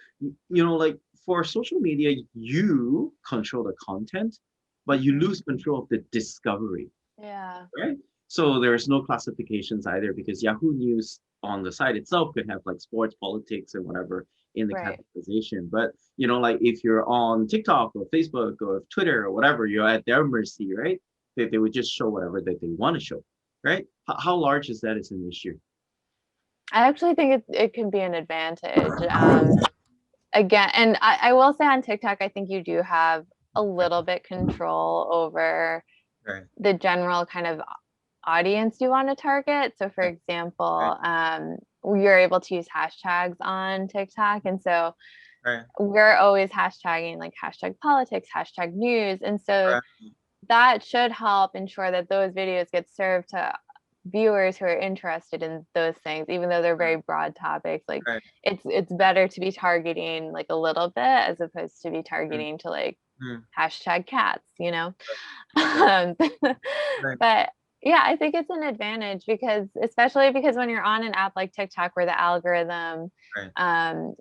like for social media you control the content, but you lose control of the discovery, Yeah. right? So there's no classifications either because Yahoo News on the site itself could have like sports, politics, and whatever in the Right. categorization. But like if you're on TikTok or Facebook or Twitter or whatever, you're at their mercy, right? They would just show whatever that they want to show, right? How large is that as an issue? I actually think it can be an advantage. Again, and I will say on TikTok, I think you do have a little bit control over Right. the general kind of audience you want to target. So for example, you're able to use hashtags on TikTok. And so Right. we're always hashtagging like hashtag politics, hashtag news. And so Right. that should help ensure that those videos get served to viewers who are interested in those things, even though they're very broad topics. Like Right. it's better to be targeting like a little bit as opposed to be targeting to like hashtag cats, Right. But yeah, I think it's an advantage because especially because when you're on an app like TikTok where the algorithm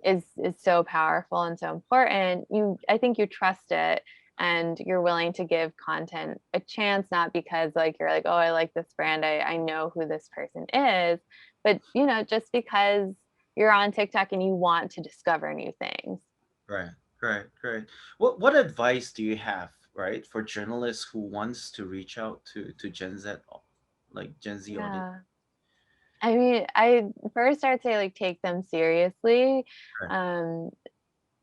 is so powerful and so important, I think you trust it and you're willing to give content a chance, not because like you're like, oh, I like this brand, I know who this person is, but just because you're on TikTok and you want to discover new things. Right. What advice do you have, right, for journalists who wants to reach out to Gen Z, like Gen Z audience? Yeah. I mean, I'd say like take them seriously. Right.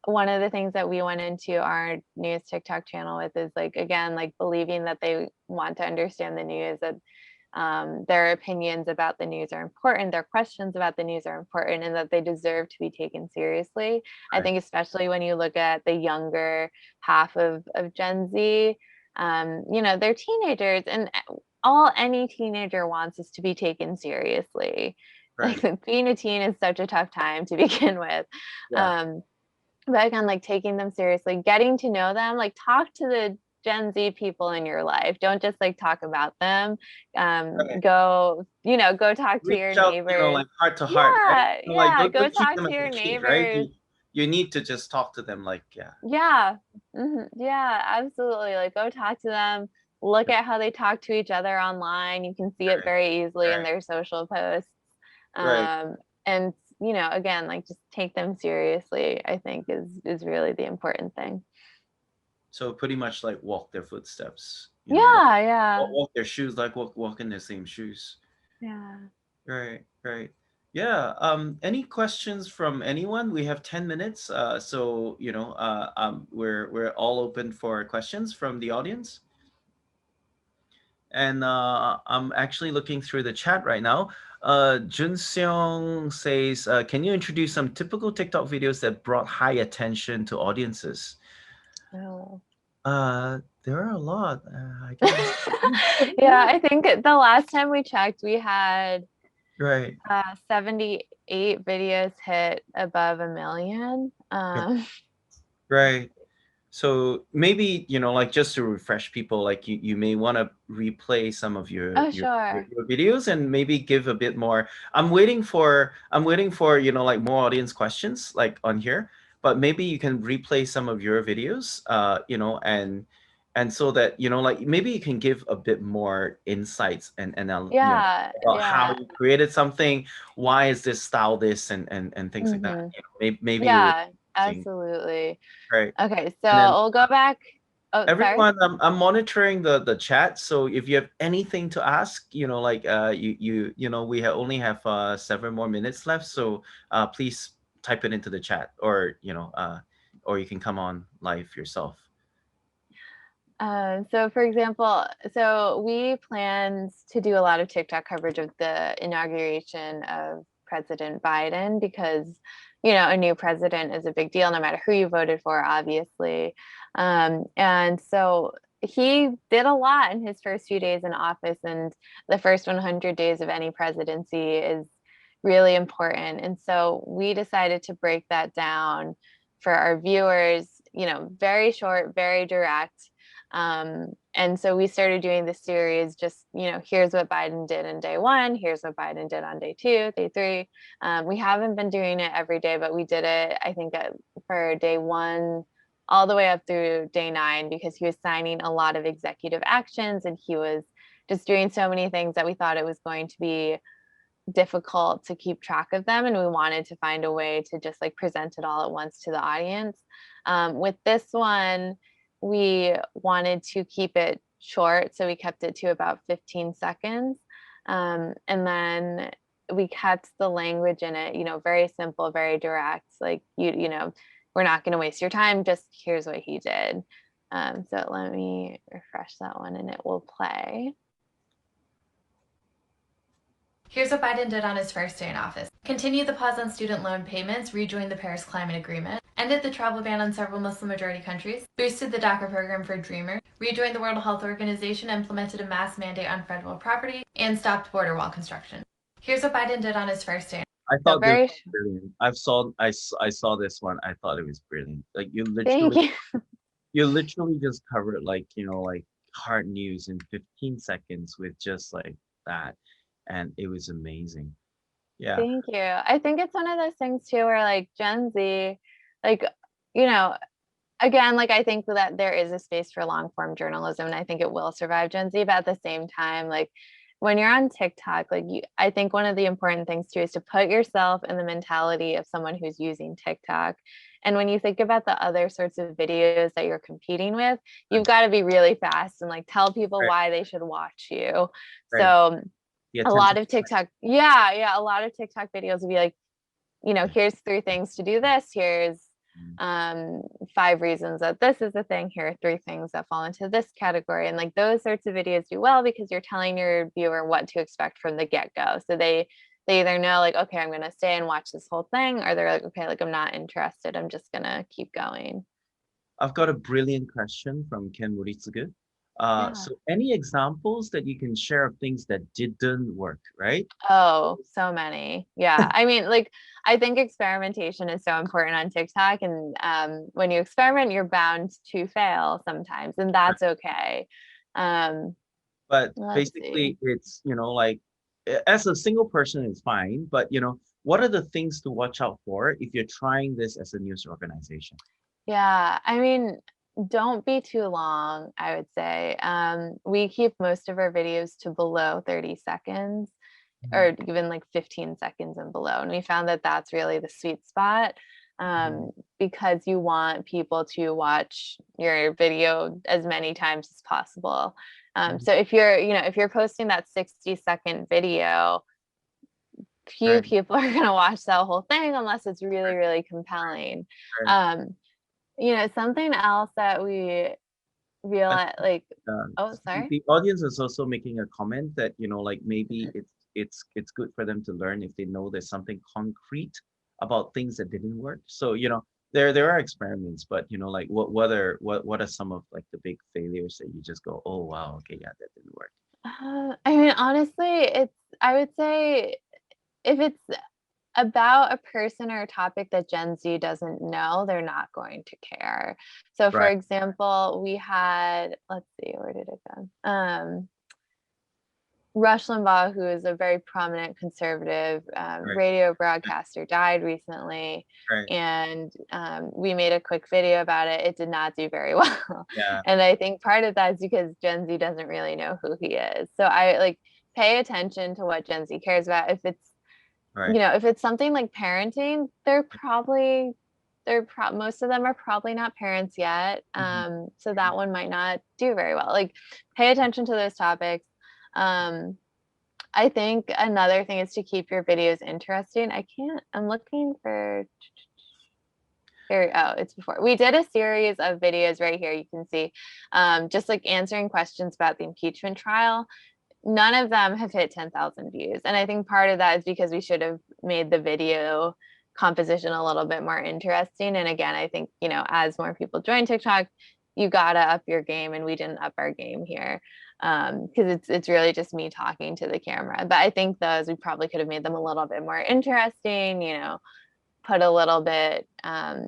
One of the things that we went into our news TikTok channel with is like, again, like believing that they want to understand the news, that their opinions about the news are important, their questions about the news are important, and that they deserve to be taken seriously. I think especially when you look at the younger half of Gen Z, they're teenagers, and all any teenager wants is to be taken seriously. Right. Like being a teen is such a tough time to begin with. Yeah. But again, like taking them seriously, getting to know them, like talk to the Gen Z people in your life. Don't just like talk about them. Go talk to your Reach out, neighbors. like heart to heart, right? Like Yeah. Go don't keep talk them to as your a kid, right? neighbors. You need to just talk to them, like Yeah. Yeah, absolutely. Like go talk to them. Look at how they talk to each other online. You can see it very easily in their social posts. Right. And again, like just take them seriously, I think is really the important thing. So pretty much like walk their footsteps. Yeah. Walk their shoes, like walk in the same shoes. Yeah. Right. Yeah. Any questions from anyone? We have 10 minutes. So we're all open for questions from the audience. And I'm actually looking through the chat right now. Jun Seong says, can you introduce some typical TikTok videos that brought high attention to audiences? Oh. There are a lot, I guess. Yeah, I think the last time we checked, we had 78 videos hit above 1 million. Right. So maybe, like just to refresh people, like you may want to replay some of your videos and maybe give a bit more. I'm waiting for like more audience questions like on here, but maybe you can replay some of your videos, and so that, like maybe you can give a bit more insights and about how you created something, why is this style this, and things like that. Maybe absolutely. Right. Okay, so we'll go back. Oh, everyone, sorry. I'm monitoring the chat. So if you have anything to ask, like we only have 7 more minutes left. So please type it into the chat, or or you can come on live yourself. So for example, so we planned to do a lot of TikTok coverage of the inauguration of President Biden because, you know, a new president is a big deal no matter who you voted for, obviously. And so he did a lot in his first few days in office, and the first 100 days of any presidency is really important. And so we decided to break that down for our viewers, you know, very short, very direct. And so we started doing the series just, you know, here's what Biden did in day one, here's what Biden did on day two, day three. We haven't been doing it every day, but we did it, I think, for day one all the way up through day 9 because he was signing a lot of executive actions and he was just doing so many things that we thought it was going to be difficult to keep track of them, and we wanted to find a way to just like present it all at once to the audience. With this one, we wanted to keep it short, so we kept it to about 15 seconds. And then we kept the language in it, you know, very simple, very direct, like you know, we're not going to waste your time, just here's what he did. So let me refresh that one and it will play. Here's what Biden did on his first day in office. Continued the pause on student loan payments, rejoined the Paris Climate Agreement, ended the travel ban on several Muslim-majority countries, boosted the DACA program for Dreamers, rejoined the World Health Organization, implemented a mask mandate on federal property, and stopped border wall construction. Here's what Biden did on his first day. I So thought this very, was brilliant. I saw this one. I thought it was brilliant. Like thank you. you literally just covered like, you know, like hard news in 15 seconds with just like that, and it was amazing. Yeah. Thank you. I think it's one of those things too where like Gen Z, like, you know, again, like I think that there is a space for long form journalism and I think it will survive Gen Z, but at the same time, like when you're on TikTok, like I think one of the important things too is to put yourself in the mentality of someone who's using TikTok. And when you think about the other sorts of videos that you're competing with, you've got to be really fast and like tell people Right. why they should watch you. Right. So The a lot attention of TikTok, yeah, a lot of TikTok videos will be like, you know, here's 3 things to do this. Here's 5 reasons that this is a thing. Here are 3 things that fall into this category. And like those sorts of videos do well because you're telling your viewer what to expect from the get-go. So they either know like, okay, I'm going to stay and watch this whole thing, or they're like, okay, like I'm not interested. I'm just going to keep going. I've got a brilliant question from Ken Muritsugu. Yeah. So any examples that you can share of things that didn't work, right? Oh, so many. Yeah. I mean, like, I think experimentation is so important on TikTok. And when you experiment, you're bound to fail sometimes, and that's okay. But Let's basically, see. it's, you know, like as a single person, it's fine. But, you know, what are the things to watch out for if you're trying this as a news organization? Yeah. I mean, don't be too long, I would say. We keep most of our videos to below 30 seconds. Or even like 15 seconds and below. And we found that that's really the sweet spot because you want people to watch your video as many times as possible. So if you're, you know, if you're posting that 60-second video, few Right. people are going to watch that whole thing unless it's really, really compelling. Right. You know, something else that we realize, like, oh, sorry. The audience is also making a comment that, you know, like maybe it's good for them to learn if they know there's something concrete about things that didn't work. So, you know, there are experiments, but you know, like what are some of like the big failures that you just go, oh wow, okay, yeah, that didn't work. I mean, honestly, I would say if it's about a person or a topic that Gen Z doesn't know, they're not going to care. So for Right. example, we had, let's see, where did it go? Rush Limbaugh, who is a very prominent conservative radio broadcaster, died recently. Right. And we made a quick video about it. It did not do very well. Yeah. And I think part of that is because Gen Z doesn't really know who he is. So I like pay attention to what Gen Z cares about. If it's, Right. you know, if it's something like parenting, most of them are probably not parents yet. So that one might not do very well. Like pay attention to those topics. I think another thing is to keep your videos interesting. I'm looking for, Here, oh, it's before. We did a series of videos right here. You can see just like answering questions about the impeachment trial. None of them have hit 10,000 views. And I think part of that is because we should have made the video composition a little bit more interesting. And again, I think, you know, as more people join TikTok, you gotta up your game, and we didn't up our game here because it's really just me talking to the camera. But I think those we probably could have made them a little bit more interesting, you know, put a little bit,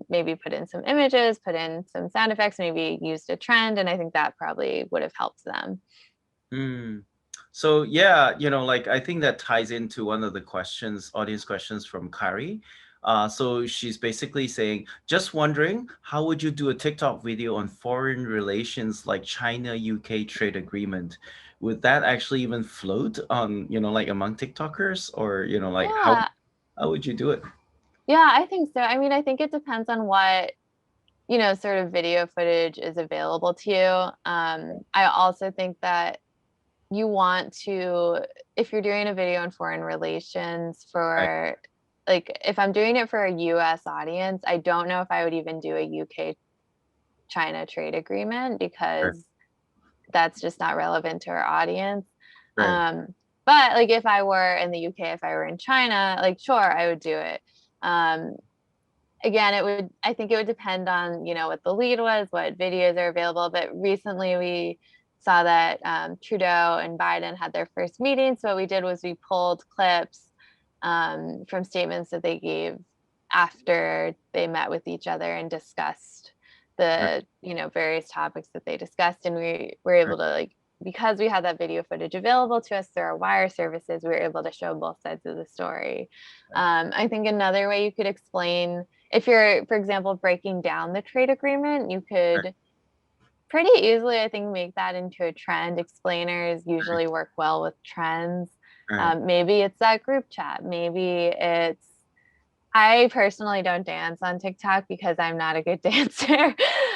maybe put in some images, put in some sound effects, maybe used a trend. And I think that probably would have helped them. Mm. So yeah, you know, like I think that ties into one of the questions, audience questions from Kari. So she's basically saying, just wondering, how would you do a TikTok video on foreign relations like China-UK trade agreement? Would that actually even float on, you know, like among TikTokers, or, you know, like Yeah, how would you do it? yeah, I think so. I mean, I think it depends on what, you know, sort of video footage is available to you. I also think that you want to, if you're doing a video on foreign relations Right, for, like, if I'm doing it for a US audience, I don't know if I would even do a UK China trade agreement right, because that's just not relevant to our audience. right, But like if I were in the UK, if I were in China, like sure, I would do it. Um, Again, I think it would depend on, you know, what the lead was, what videos are available. But recently we saw that Trudeau and Biden had their first meeting. So what we did was we pulled clips from statements that they gave after they met with each other and discussed right, the, you know, various topics that they discussed. And we were able to, like, because we had that video footage available to us through our wire services, we were able to show both sides of the story. I think another way you could explain, if you're, for example, breaking down the trade agreement, you right, could pretty easily, I think, make that into a trend. Explainers usually work well with trends. right, Maybe it's that group chat. Maybe it's, I personally don't dance on TikTok because I'm not a good dancer.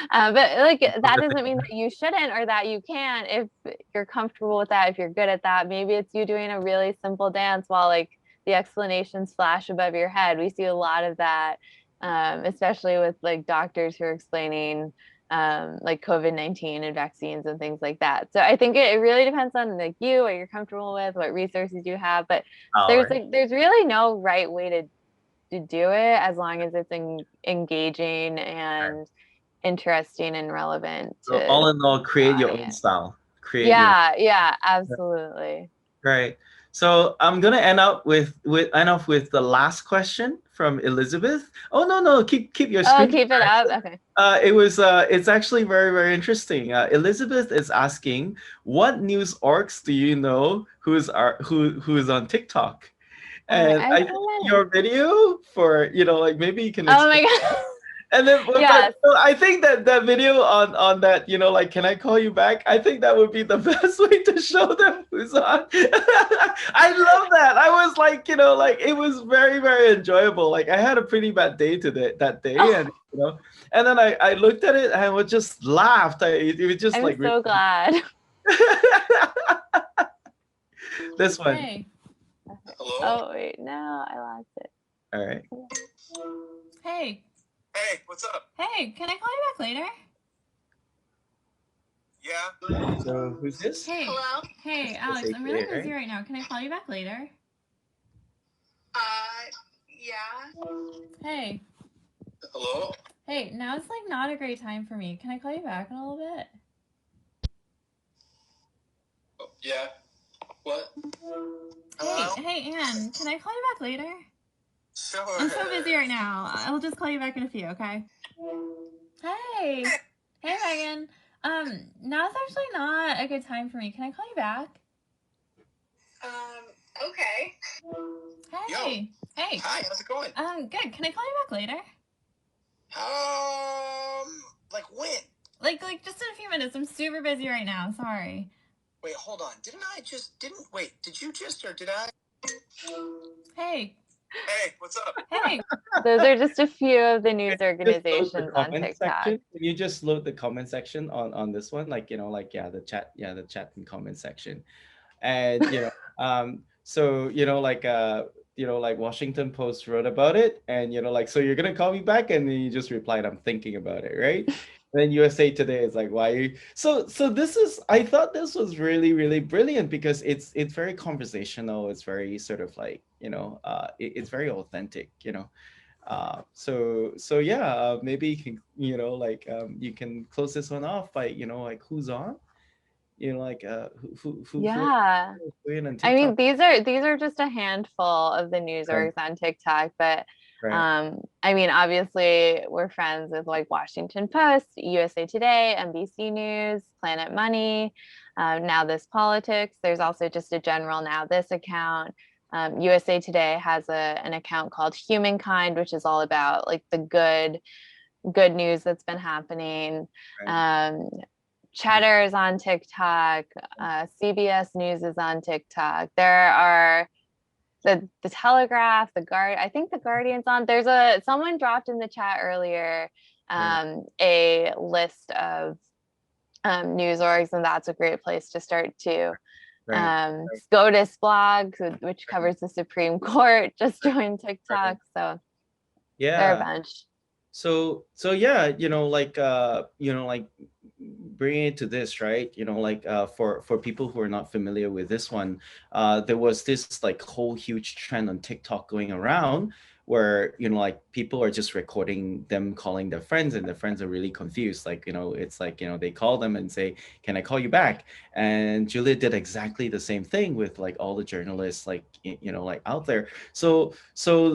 But like that doesn't mean that you shouldn't or that you can't if you're comfortable with that, if you're good at that. Maybe it's you doing a really simple dance while like the explanations flash above your head. We see a lot of that, especially with like doctors who are explaining like COVID-19 and vaccines and things like that. So I think it really depends on like you, what you're comfortable with, what resources you have. But all there's right, like there's really no right way to do it as long as it's engaging right. and interesting and relevant So to all in all, the create your own audience. style, create your Yeah, yeah, absolutely. right. So I'm gonna end up with the last question from Elizabeth. Oh no, keep your Oh, screen. keep it up. Okay. It's actually very interesting. Elizabeth is asking, what news orgs do you know who's on TikTok? Oh my, And I have I so think many. your video for, you know, like maybe you can Oh explain. my God. And then, but Yes. so I think that video on that, you know, like, can I call you back? I think that would be the best way to show them who's on. I love that. I was like, you know, like it was very enjoyable. Like I had a pretty bad day that day, and Oh, you know, and then I looked at it and I was just laughed. It was just I'm like so glad. this one. Hey. Hello? Oh wait, no, I lost it. All right. Hey. Hey, what's up? Hey, can I call you back later? Yeah? So who's this? Hey. Hello? Hey, Alex, I'm really AKA, busy right now. Can I call you back later? Yeah? Hey. Hello? Hey, now it's like not a great time for me. Can I call you back in a little bit? Oh, yeah? What? Hey, Anne, can I call you back later? Sure. I'm so busy right now. I'll just call you back in a few, okay? Hey. Hey, Megan. Now's actually not a good time for me. Can I call you back? Okay. Hey. Hey. Hi, how's it going? Good. Can I call you back later? Like when? Like just in a few minutes. I'm super busy right now. Sorry. Wait, hold on. Wait, did you just, or did I? Hey. Hey, what's up? Hey. Those are just a few of the news Just load the organizations on comment TikTok. section. Can you just load the comment section on this one? Like, you know, like, the chat and comment section. And, you know, so, you know, like, like Washington Post wrote about it, and like, so you're gonna call me back, and then you just replied, I'm thinking about it, right? Then USA Today is like, why are you so this is, I thought this was really, really brilliant because it's very conversational, it's very sort of like, it's very authentic, so yeah, maybe you can, like, you can close this one off by, like, who's on, like, who Yeah. who in on I mean, TikTok, these are just a handful of the news right? orgs on TikTok, but Right. I mean, obviously we're friends with like Washington Post, USA Today, NBC News, Planet Money, Now This Politics. There's also just a general Now This account. USA Today has an account called Humankind, which is all about like the good news that's been happening. Right. Um, Cheddar is on TikTok. CBS News is on TikTok. There are the Telegraph, the Guard. I think the Guardian's on. Someone dropped in the chat earlier Right. a list of news orgs, and that's a great place to start too. Right. SCOTUS blog, which covers the Supreme Court, just joined Right. TikTok. So there are a Yeah. bunch. So yeah, like, bringing it to this, right? Like, for people who are not familiar with this one, there was this like whole huge trend on TikTok going around where, like, people are just recording them calling their friends, and their friends are really confused. Like, it's like, they call them and say, "Can I call you back?" And Julia did exactly the same thing with like all the journalists, like, like out there. So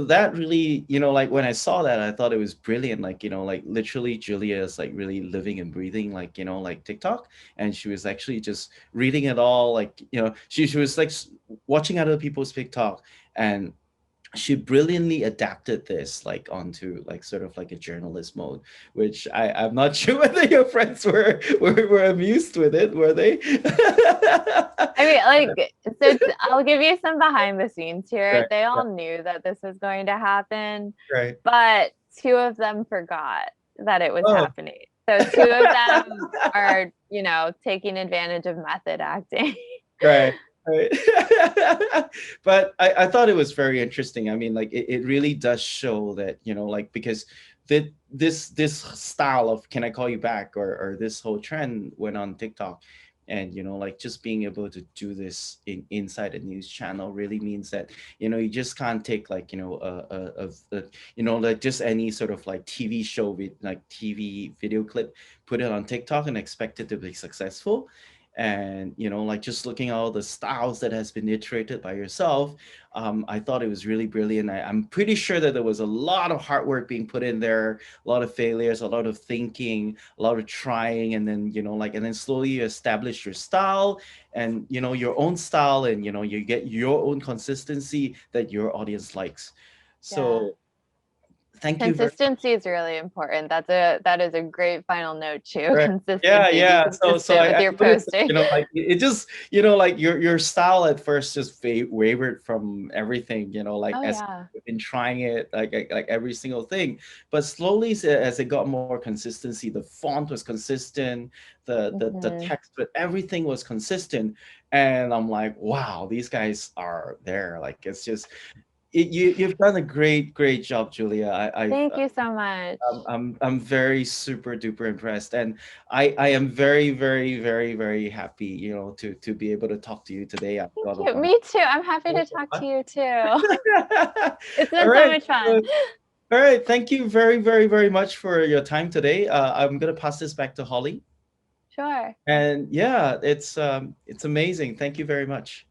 that really, like, when I saw that, I thought it was brilliant. Like, like, literally Julia is like really living and breathing, like, like TikTok. And she was actually just reading it all. Like, she was like watching other people's TikTok, and she brilliantly adapted this like onto like sort of like a journalist mode, which I'm not sure whether your friends were amused with it, were they? I mean, like, so I'll give you some behind the scenes here. Right, They right, all knew that this was going to happen, right. but two of them forgot that it was Oh. happening. So two of them are, taking advantage of method acting. Right, right. But I thought it was very interesting. I mean, like, it really does show that, like, because this style of "Can I call you back?" or this whole trend went on TikTok. And, like, just being able to do this inside a news channel really means that, you just can't take like, like just any sort of like TV show with like TV video clip, put it on TikTok and expect it to be successful. And, like, just looking at all the styles that has been iterated by yourself, I thought it was really brilliant. I'm pretty sure that there was a lot of hard work being put in there, a lot of failures, a lot of thinking, a lot of trying, and then, like, and then slowly you establish your style and, your own style, and, you get your own consistency that your audience likes. Yeah. So thank you very much. Consistency is really important. That is a great final note too. Right. Consistency. Yeah, Be yeah. So consistent with your noticed that, posting. like, it just, like, your style at first just wavered from everything, like, Oh as yeah. you've been trying it, like every single thing. But slowly, as it got more consistency, the font was consistent, the text, but everything was consistent. And I'm like, wow, these guys are there. Like, it's just, you've done a great job, Julia. Thank you so much. I'm very super duper impressed, and I am very, very, very, very happy, to be able to talk to you today. I've got Thank you. Me too. I'm happy to talk to you too. It's been All so right. much fun. All right. Thank you very, very, very much for your time today. I'm gonna pass this back to Holly. Sure. And yeah, it's amazing. Thank you very much.